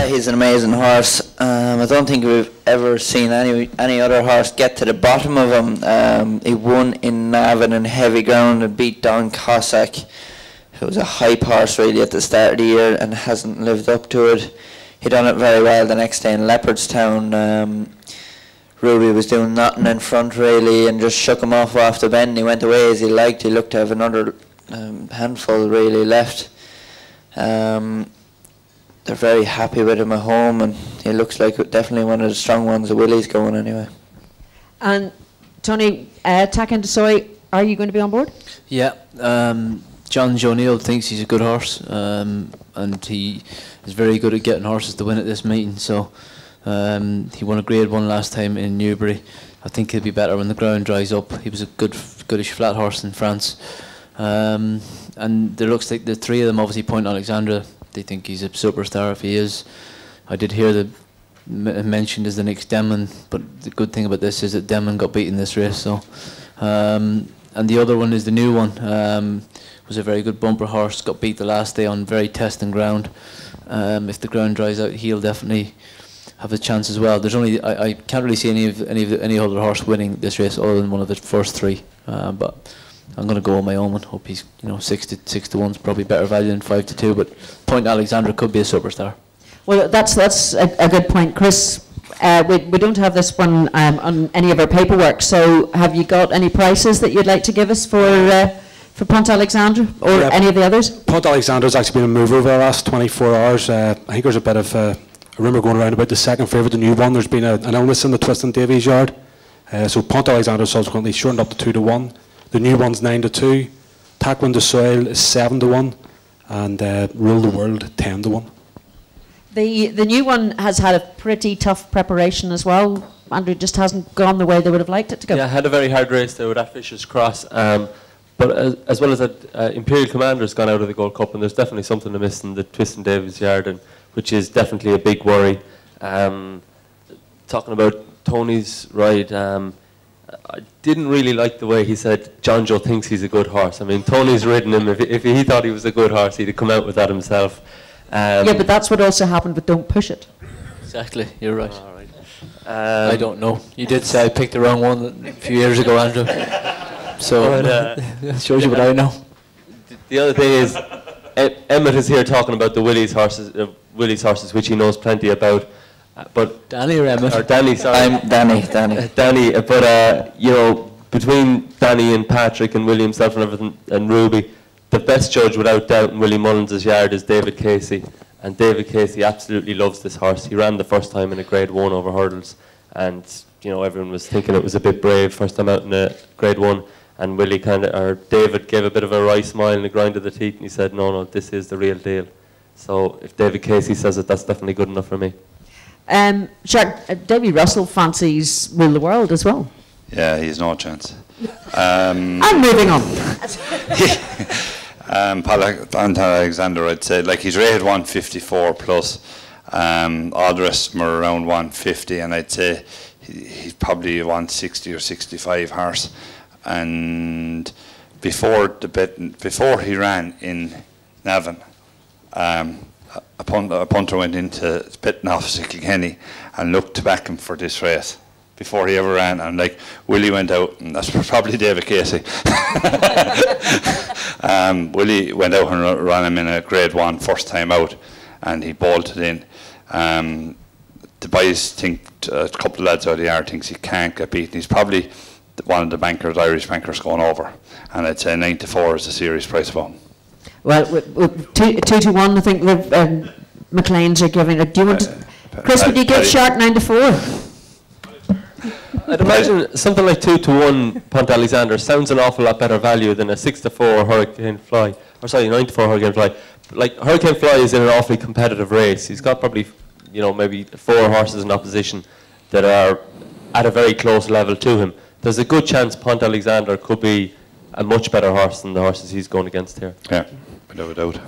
Yeah, he's an amazing horse. I don't think we've ever seen any other horse get to the bottom of him. He won in Navan in heavy ground and beat Don Cossack, who was a hype horse really at the start of the year and hasn't lived up to it. He done it very well the next day in Leopardstown. Ruby was doing nothing in front really and just shook him off the bend. He went away as he liked. He looked to have another handful really left. They're very happy with him at home, and he looks like definitely one of the strong ones. The Willie's going anyway. And Tony, Tack Soy, are you going to be on board? Yeah, John O'Neill thinks he's a good horse, and he is very good at getting horses to win at this meeting. So he won a Grade 1 last time in Newbury. I think he'll be better when the ground dries up. He was a goodish flat horse in France, and there looks like the three of them, obviously Pont Alexandre, they think he's a superstar if he is. I did hear that mentioned as the next Demon, but the good thing about this is that Demon got beaten this race. So, and the other one is the new one. Was a very good bumper horse, got beat the last day on very testing ground. If the ground dries out, he'll definitely have a chance as well. There's only I can't really see any other horse winning this race other than one of the first three. But I'm going to go on my own and hope he's 6 to 1's probably better value than 5 to 2. But Pont Alexandre could be a superstar. Well, that's a good point, Chris. We don't have this one on any of our paperwork. So have you got any prices that you'd like to give us for Pont Alexandre or any of the others? Pont Alexandre has actually been a mover over the last 24 hours. I think there's a bit of a rumour going around about the second favourite, the new one. There's been an illness in the twist in Davies Yard. So Pont Alexandre subsequently shortened up to 2 to 1. The new one's 9 to 2. Taquin de Soil is 7 to 1. And Rule the World 10 to 1. The new one has had a pretty tough preparation as well. Andrew, just hasn't gone the way they would have liked it to go. Yeah, had a very hard race there with that Fisher's Cross. But as well as that, Imperial Commander's gone out of the Gold Cup, and there's definitely something to miss in the twist in Davies Yard, which is definitely a big worry. Talking about Tony's ride, I didn't really like the way he said John Joe thinks he's a good horse. I mean, Tony's ridden him. If he thought he was a good horse, he'd have come out with that himself. Yeah, but that's what also happened with Don't Push It. Exactly, you're right. All right. I don't know. You did say I picked the wrong one a few years ago, Andrew. So it shows you what I know. The other thing is, Emmett is here talking about the Willie's horses, which he knows plenty about. But Danny or Emmett? Or Danny, sorry. I'm Danny. Danny, but between Danny and Patrick and William himself and everything and Ruby, the best judge without doubt in Willie Mullins' yard is David Casey. And David Casey absolutely loves this horse. He ran the first time in a Grade 1 over hurdles, and everyone was thinking it was a bit brave first time out in a Grade 1. And David gave a bit of a wry smile and a grind of the teeth, and he said, no, this is the real deal. So if David Casey says it, that's definitely good enough for me. Davy Russell fancies Rule the World as well. Yeah, he's no chance. I'm moving on. Pont Alexandre, I'd say, he's rated 154 plus. All the rest of them are around 150, and I'd say he's probably 160 or 65 horse. And before he ran in Navan, a punter went into the betting office at Kilkenny and looked to back him for this race before he ever ran, and Willie went out, and that's probably David Casey. Willie went out and ran him in a Grade 1 first time out, and he bolted in. The boys think, a couple of lads out of the yard thinks he can't get beaten. He's probably one of the Irish bankers going over, and I'd say 9 to 4 is the serious price of him. Well, 2 to 1, I think the McLean's are giving it. Do you want to, Chris, would you give Shark 9 to 4? I'd imagine something like 2 to 1 Pont Alexandre sounds an awful lot better value than a 6 to 4 Hurricane Fly. Or sorry, 9 to 4 Hurricane Fly. Hurricane Fly is in an awfully competitive race. He's got probably, maybe 4 horses in opposition that are at a very close level to him. There's a good chance Pont Alexandre could be a much better horse than the horses he's going against here. Yeah, without a doubt.